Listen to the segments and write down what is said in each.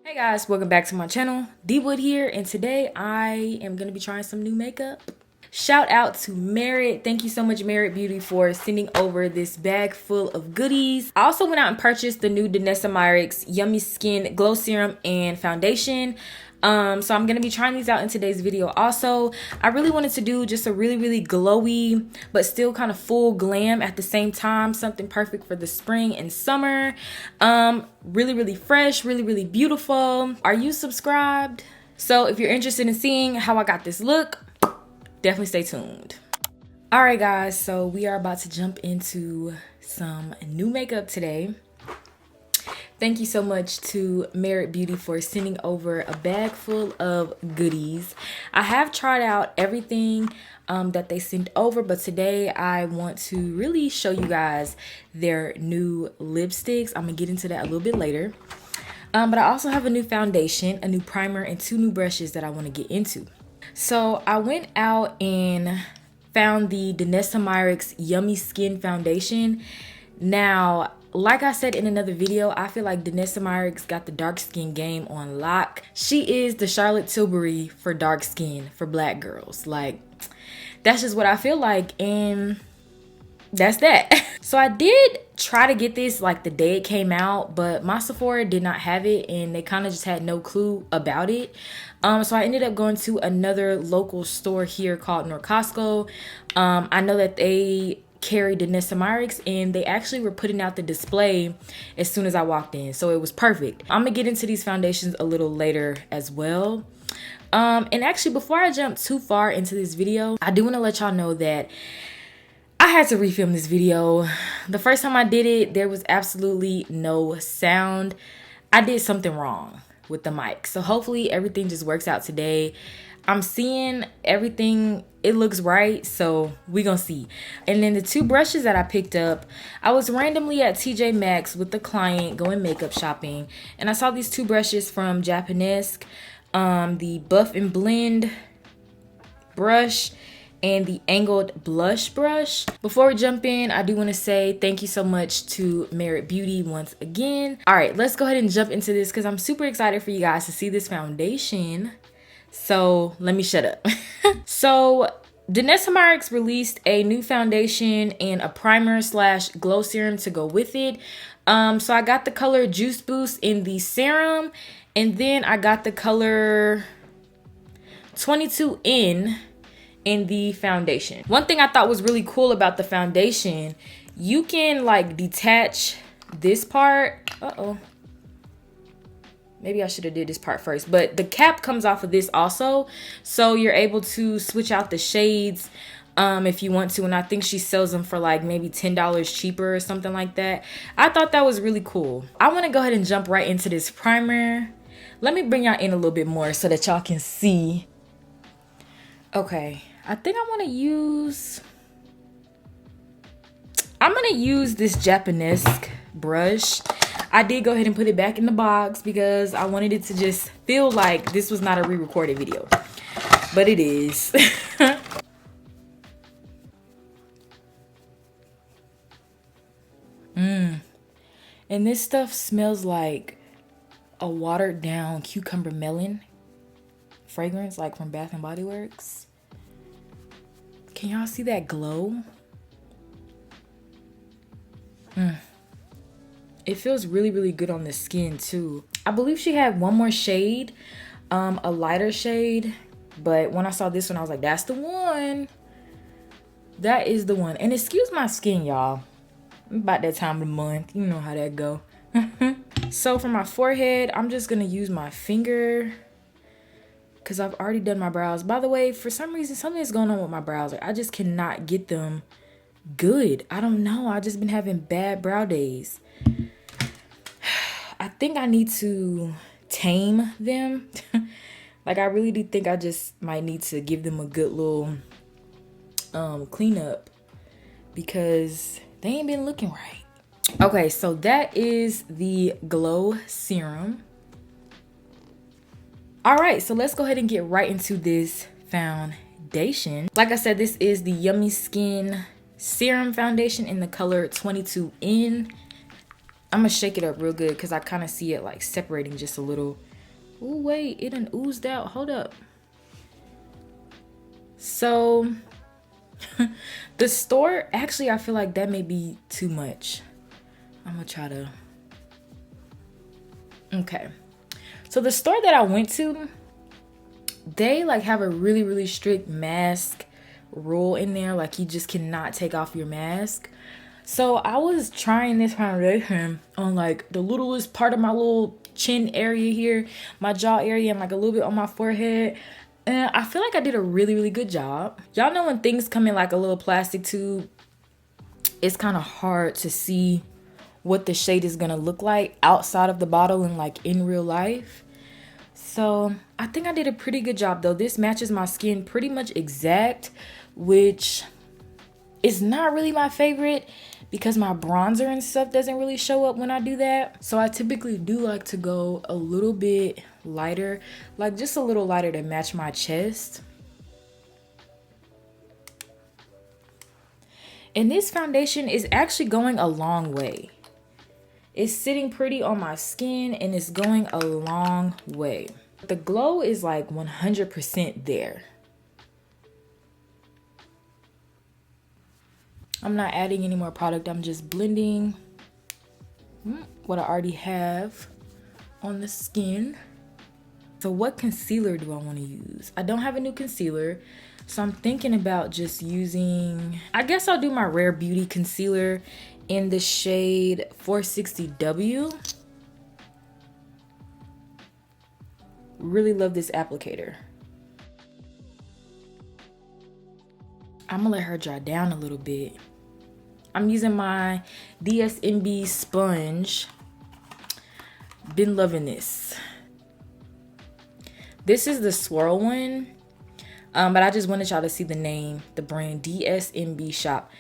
Hey guys, welcome back to my channel. Dwood here, and today I am going to be trying some new makeup. Shout out to Merit. Thank you so much, Merit Beauty, for sending over this bag full of goodies. I also went out and purchased the new DANESSA MYRICKS Yummy Skin Glow Serum and Foundation. So I'm gonna be trying these out in today's video. Also, I really wanted to do just a really glowy but still kind of full glam at the same time, something perfect for the spring and summer. Really fresh, really beautiful. Are you subscribed? So if you're interested in seeing how I got this look, definitely stay tuned. All right guys, so we are about to jump into some new makeup today. Thank you so much to Merit Beauty for sending over a bag full of goodies. I have tried out everything that they sent over, but today I want to really show you guys their new lipsticks. I'm gonna get into that a little bit later. But I also have a new foundation, a new primer, and two new brushes that I want to get into. So I went out and found the DANESSA MYRICKS Yummy Skin Foundation. Now, like I said in another video, I feel like DANESSA MYRICKS got the dark skin game on lock. She is the Charlotte Tilbury for dark skin for black girls. Like, that's just what I feel like, and that's that. So I did try to get this like the day it came out, but my Sephora did not have it and they kind of just had no clue about it. So I ended up going to another local store here called 𝐒𝐿𝐷𝐻𝐿. I know that they carry DANESSA MYRICKS and they actually were putting out the display as soon as I walked in, so it was perfect. I'm gonna get into these foundations a little later as well. And actually, before I jump too far into this video, I do want to let y'all know that I had to refilm this video. The first time I did it, there was absolutely no sound. I did something wrong with the mic, so hopefully everything just works out today. I'm seeing everything, it looks right, so we gonna see. And then the two brushes that I picked up, I was randomly at TJ Maxx with the client going makeup shopping, and I saw these two brushes from Japonesque, the Buff and Blend brush and the Angled Blush brush. Before we jump in, I do want to say thank you so much to Merit Beauty once again. All right, let's go ahead and jump into this because I'm super excited for you guys to see this foundation. So let me shut up. So DANESSA MYRICKS released a new foundation and a primer slash glow serum to go with it. So I got the color Juice Boost in the serum, and then I got the color 22N in the foundation. One thing I thought was really cool about the foundation, you can like detach this part. Maybe I should have did this part first, but the cap comes off of this also, so you're able to switch out the shades if you want to, and I think she sells them for like maybe $10 cheaper or something like that. I thought that was really cool. I want to go ahead and jump right into this primer. Let me bring y'all in a little bit more so that y'all can see. Okay, I think I'm gonna use this Japonesque brush. I did go ahead and put it back in the box because I wanted it to just feel like this was not a re-recorded video, but it is. And this stuff smells like a watered down cucumber melon fragrance, like from Bath and Body Works. Can y'all see that glow? It feels really good on the skin too. I believe she had one more shade, a lighter shade, but when I saw this one, I was like, that's the one. That is the one. And excuse my skin, y'all. About that time of the month, you know how that go. So for my forehead, I'm just gonna use my finger because I've already done my brows. By the way, for some reason, something is going on with my brows. Like, I just cannot get them good. I don't know. I just been having bad brow days. I think I need to tame them. Like, I really do think I just might need to give them a good little cleanup because they ain't been looking right. Okay, so that is the glow serum. All right, so let's go ahead and get right into this foundation. Like I said, this is the Yummy Skin Serum Foundation in the color 22N. I'm gonna shake it up real good because I kind of see it like separating just a little. Oh wait, it done oozed out. Hold up. So the store, actually I feel like that may be too much. I'm gonna try to. Okay, so the store that I went to, they like have a really strict mask rule in there. Like you just cannot take off your mask. So I was trying this foundation on like the littlest part of my little chin area here, my jaw area, and like a little bit on my forehead. And I feel like I did a really good job. Y'all know when things come in like a little plastic tube, it's kind of hard to see what the shade is gonna look like outside of the bottle and like in real life. So I think I did a pretty good job though. This matches my skin pretty much exact, which is not really my favorite because my bronzer and stuff doesn't really show up when I do that. So I typically do like to go a little bit lighter, like just a little lighter to match my chest. And this foundation is actually going a long way. It's sitting pretty on my skin and it's going a long way. The glow is like 100% there. I'm not adding any more product. I'm just blending what I already have on the skin. So what concealer do I want to use? I don't have a new concealer, so I'm thinking about just using, I guess I'll do my Rare Beauty concealer in the shade 460W. Really love this applicator. I'm gonna let her dry down a little bit. I'm using my DSMB sponge. Been loving this. This is the swirl one, but I just wanted y'all to see the name, the brand DSMB shop.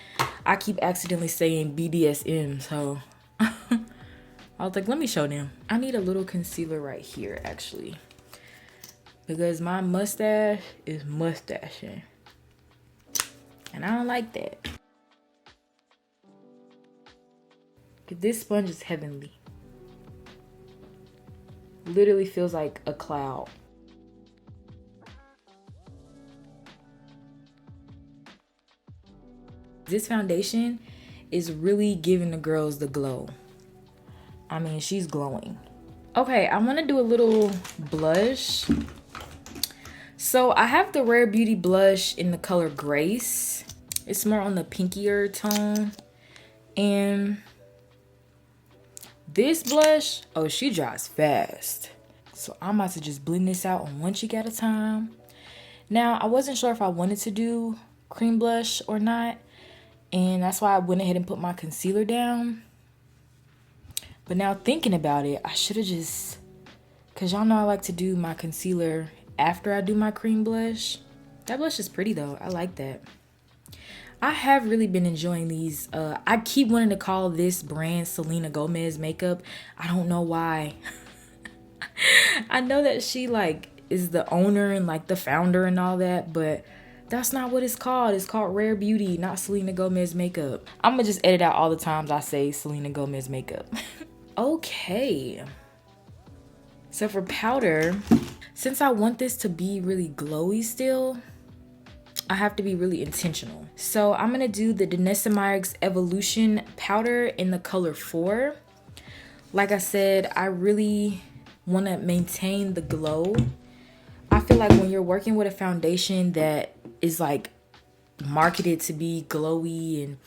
I keep accidentally saying BDSM, so I was like, let me show them. I need a little concealer right here, actually, because my mustache is mustaching, and I don't like that. This sponge is heavenly. Literally feels like a cloud. This foundation is really giving the girls the glow. I mean, she's glowing. Okay, I want to do a little blush. So I have the Rare Beauty blush in the color Grace. It's more on the pinkier tone. And this blush, oh, she dries fast. So I'm about to just blend this out on one cheek at a time. Now, I wasn't sure if I wanted to do cream blush or not, and that's why I went ahead and put my concealer down. But now thinking about it, I should have just, because y'all know I like to do my concealer after I do my cream blush. That blush is pretty though. I like that. I have really been enjoying these. I keep wanting to call this brand Selena Gomez makeup. I don't know why. I know that she like is the owner and like the founder and all that, but that's not what it's called. It's called Rare Beauty, not Selena Gomez makeup. I'm gonna just edit out all the times I say Selena Gomez makeup. Okay. So for powder, since I want this to be really glowy still, I have to be really intentional. So I'm gonna do the DANESSA MYRICKS Evolution powder in the color 4. Like I said, I really wanna maintain the glow. I feel like when you're working with a foundation that is like marketed to be glowy, and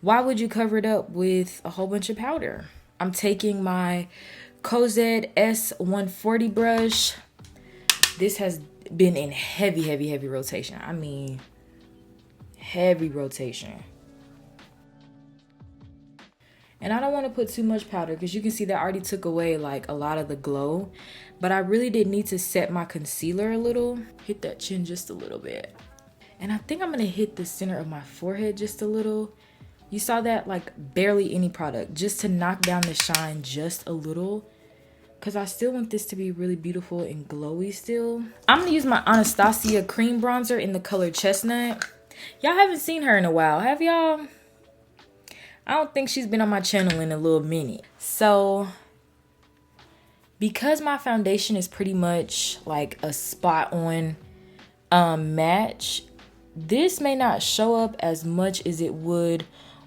why would you cover it up with a whole bunch of powder? I'm taking my 𝐂𝐍 S140 brush. This has been in heavy rotation. I mean, heavy rotation. And I don't want to put too much powder because you can see that I already took away like a lot of the glow. But I really did need to set my concealer a little. Hit that chin just a little bit. And I think I'm going to hit the center of my forehead just a little. You saw that, like barely any product. Just to knock down the shine just a little. Because I still want this to be really beautiful and glowy still. I'm going to use my Anastasia cream bronzer in the color Chestnut. Y'all haven't seen her in a while, have y'all? I don't think she's been on my channel in a little minute. So because my foundation is pretty much like a spot on match, this may not show up as much as it would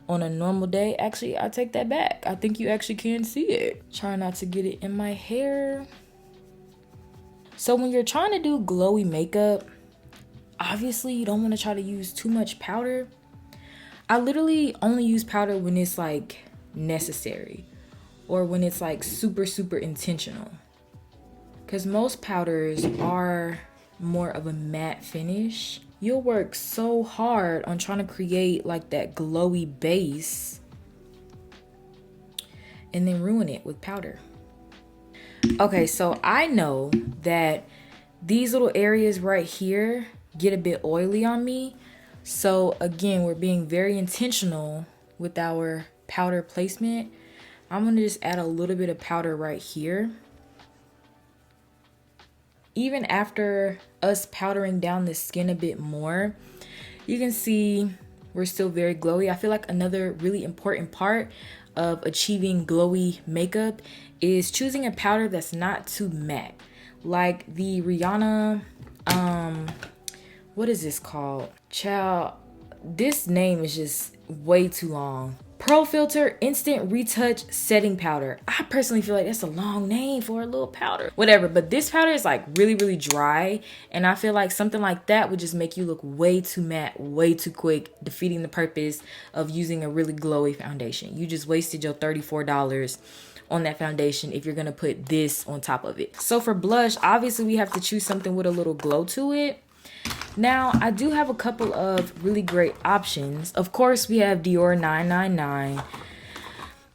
on a normal day. Actually, I take that back. I think you actually can see it. Try not to get it in my hair. So when you're trying to do glowy makeup, obviously you don't want to try to use too much powder. I literally only use powder when it's like necessary or when it's like super intentional, because most powders are more of a matte finish. You'll work so hard on trying to create like that glowy base and then ruin it with powder. Okay, so I know that these little areas right here get a bit oily on me. So again, we're being very intentional with our powder placement. I'm gonna just add a little bit of powder right here. Even after us powdering down the skin a bit more, you can see we're still very glowy. I feel like another really important part of achieving glowy makeup is choosing a powder that's not too matte. Like the Rihanna, what is this called? Child, this name is just way too long. Pro Filter Instant Retouch Setting Powder. I personally feel like that's a long name for a little powder. Whatever, but this powder is like really dry, and I feel like something like that would just make you look way too matte, way too quick, defeating the purpose of using a really glowy foundation. You just wasted your $34 on that foundation if you're gonna put this on top of it. So for blush, obviously we have to choose something with a little glow to it. Now, I do have a couple of really great options. Of course, we have Dior 999.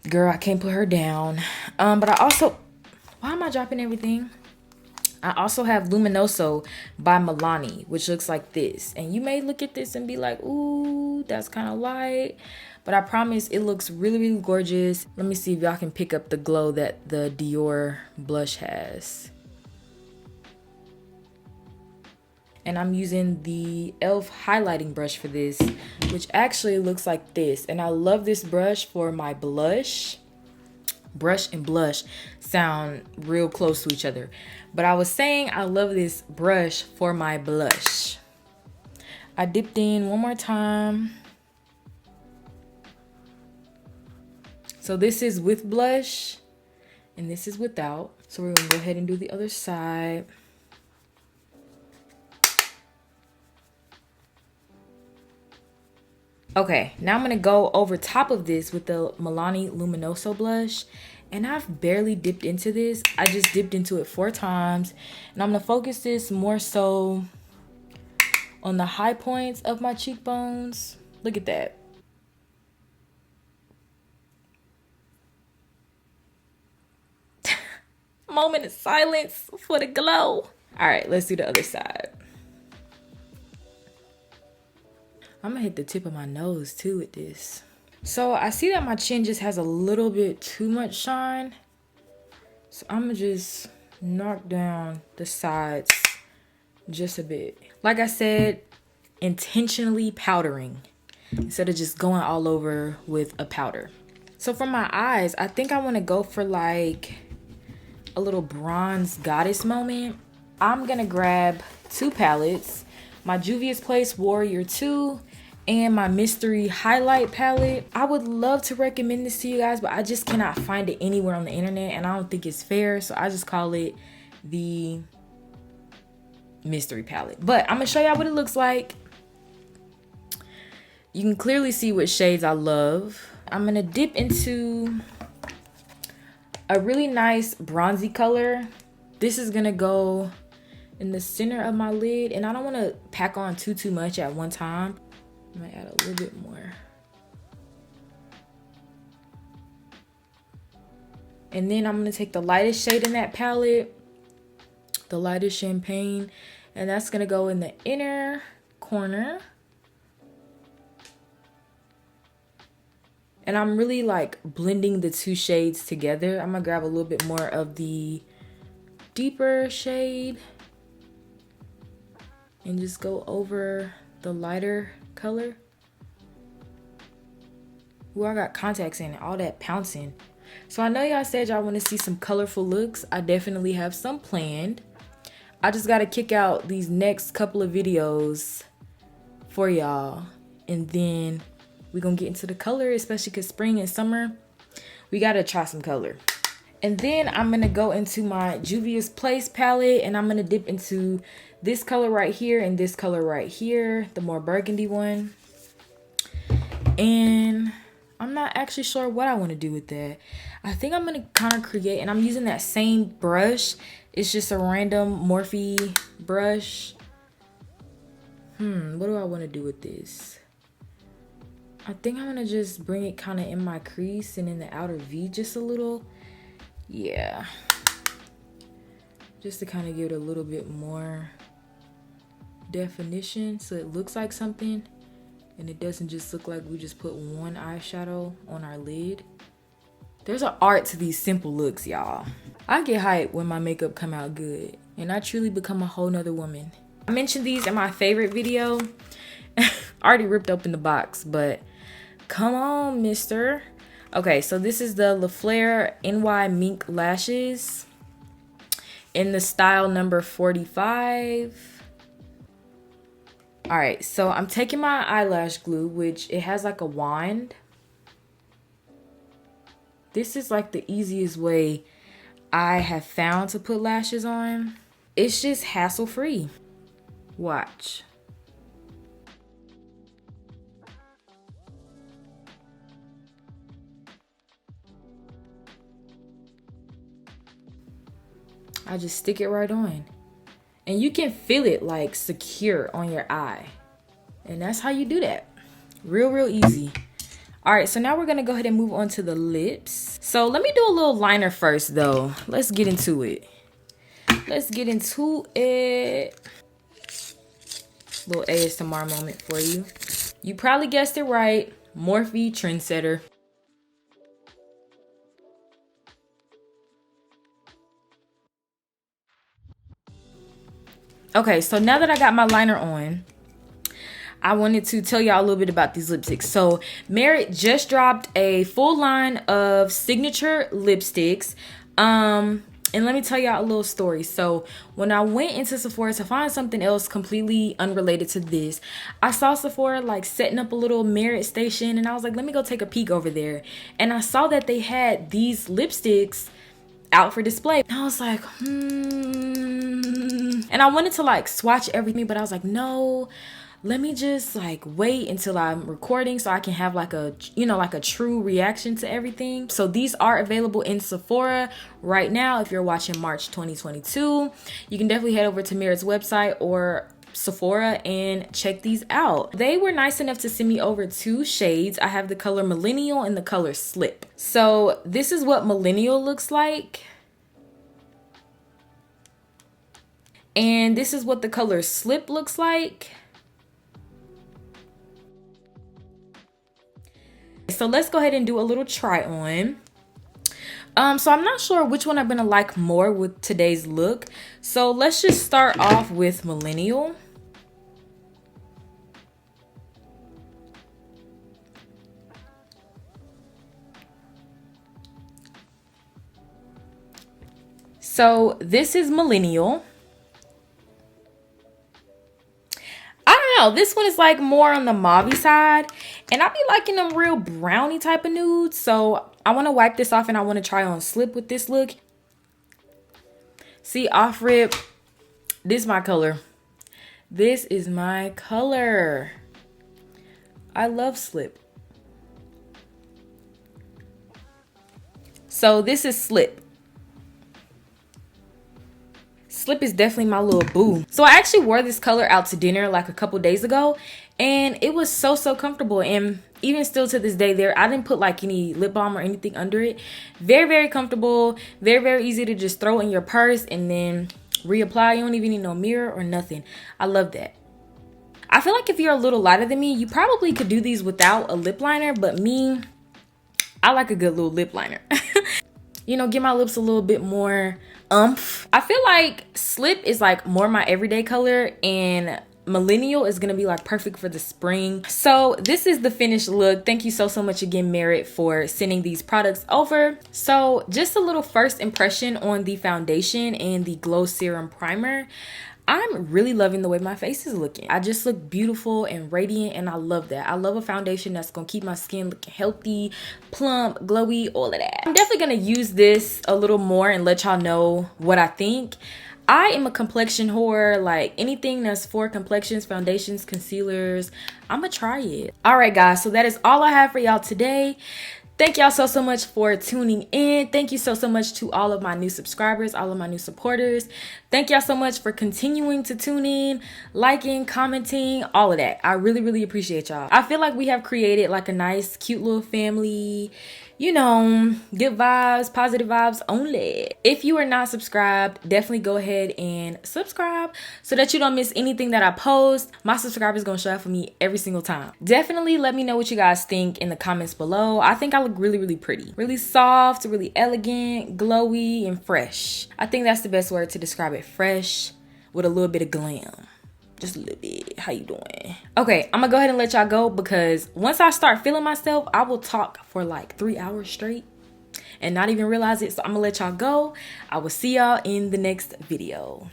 Girl, I can't put her down. But I also, why am I dropping everything? I also have Luminoso by Milani, which looks like this. And you may look at this and be like, ooh, that's kind of light. But I promise it looks really gorgeous. Let me see if y'all can pick up the glow that the Dior blush has. And I'm using the 𝐒𝐹 highlighting brush for this, which actually looks like this. And I love this brush for my blush. Brush and blush sound real close to each other. But I was saying I love this brush for my blush. I dipped in one more time. So this is with blush and this is without. So we're gonna go ahead and do the other side. Okay, now I'm gonna go over top of this with the Milani Luminoso blush, and I've barely dipped into this. I just dipped into it 4 times, and I'm gonna focus this more so on the high points of my cheekbones. Look at that. Moment of silence for the glow. All right, let's do the other side. I'm gonna hit the tip of my nose too with this. So I see that my chin just has a little bit too much shine. So I'm gonna just knock down the sides just a bit. Like I said, intentionally powdering instead of just going all over with a powder. So for my eyes, I think I wanna go for like a little bronze goddess moment. I'm gonna grab 2 palettes, my Juvia's Place Warrior 2 and my Mystery Highlight palette. I would love to recommend this to you guys, but I just cannot find it anywhere on the internet and I don't think it's fair, so I just call it the Mystery palette. But I'm gonna show y'all what it looks like. You can clearly see what shades I love. I'm gonna dip into a really nice bronzy color. This is gonna go in the center of my lid, and I don't want to pack on too much at one time. I'm gonna add a little bit more. And then I'm gonna take the lightest shade in that palette, the lightest champagne, and that's gonna go in the inner corner. And I'm really like blending the 2 shades together. I'm gonna grab a little bit more of the deeper shade and just go over the lighter color. Ooh, I got contacts in, all that pouncing. So I know y'all said y'all want to see some colorful looks. I definitely have some planned. I just got to kick out these next couple of videos for y'all. And then we're going to get into the color, especially because spring and summer, we got to try some color. And then I'm going to go into my Juvia's Place palette, and I'm going to dip into this color right here and this color right here, the more burgundy one. And I'm not actually sure what I want to do with that. I think I'm going to kind of create, and I'm using that same brush. It's just a random Morphe brush. What do I want to do with this? I think I'm going to just bring it kind of in my crease and in the outer V just a little. Yeah. Just to kind of give it a little bit more definition so it looks like something. And it doesn't just look like we just put one eyeshadow on our lid. There's an art to these simple looks, y'all. I get hyped when my makeup come out good. And I truly become a whole nother woman. I mentioned these in my favorite video. I already ripped open the box, but come on, mister. Okay, so this is the La Flare NY Mink Lashes in the style number 45. All right, so I'm taking my eyelash glue, which it has like a wand. This is like the easiest way I have found to put lashes on. It's just hassle-free. Watch. I just stick it right on. And you can feel it like secure on your eye. And that's how you do that. Real easy. All right, so now we're gonna go ahead and move on to the lips. So let me do a little liner first though. Let's get into it. Let's get into it. Little ASMR moment for you. You probably guessed it right. Morphe Trendsetter. Okay, so now that I got my liner on, I wanted to tell y'all a little bit about these lipsticks. So Merit just dropped a full line of signature lipsticks. And let me tell y'all a little story. So when I went into Sephora to find something else completely unrelated to this, I saw Sephora like setting up a little Merit station, and I was like, let me go take a peek over there. And I saw that they had these lipsticks out for display. And I was like, And I wanted to like swatch everything, but I was like, no, let me just like wait until I'm recording so I can have like a, you know, like a true reaction to everything. So these are available in Sephora right now. If you're watching March 2022, you can definitely head over to Merit's website or Sephora and check these out. They were nice enough to send me over 2 shades. I have the color Millennial and the color Slip. So this is what Millennial looks like. And this is what the color Slip looks like. So let's go ahead and do a little try on. So I'm not sure which one I'm gonna like more with today's look. So let's just start off with Millennial. So this is Millennial. This one is like more on the mauve side, and I be liking them real brownie type of nudes. So I want to wipe this off and I want to try on Slip with this look. See, off rip, this is my color. This is my color. I love Slip. So this is Slip. Slip is definitely my little boo. So I actually wore this color out to dinner like a couple days ago, and it was so comfortable. And even still to this day there, I didn't put like any lip balm or anything under it. Very comfortable, very easy to just throw in your purse and then reapply. You don't even need no mirror or nothing. I love that. I feel like if you're a little lighter than me, you probably could do these without a lip liner, but me, I like a good little lip liner. You know, give my lips a little bit more oomph. I feel like Slip is like more my everyday color, and Millennial is gonna be like perfect for the spring. So this is the finished look. Thank you so much again, Merit, for sending these products over. So just a little first impression on the foundation and the Glow Serum Primer. I'm really loving the way my face is looking. I just look beautiful and radiant, and I love that. I love a foundation that's gonna keep my skin looking healthy, plump, glowy, all of that. I'm definitely gonna use this a little more and let y'all know what I think. I am a complexion whore. Like anything that's for complexions, foundations, concealers, I'ma try it. All right, guys, so that is all I have for y'all today. Thank y'all so much for tuning in. Thank you so much to all of my new subscribers, all of my new supporters. Thank y'all so much for continuing to tune in, liking, commenting, all of that. I really appreciate y'all. I feel like we have created like a nice, cute little family. You know, good vibes, positive vibes only. If you are not subscribed, definitely go ahead and subscribe so that you don't miss anything that I post. My subscribers gonna show up for me every single time. Definitely let me know what you guys think in the comments below. I think I look really pretty. Really soft, really elegant, glowy, and fresh. I think that's the best word to describe it. Fresh with a little bit of glam. Just a little bit. How you doing? Okay, I'm gonna go ahead and let y'all go because once I start feeling myself, I will talk for like 3 hours straight and not even realize it. So I'm gonna let y'all go. I will see y'all in the next video.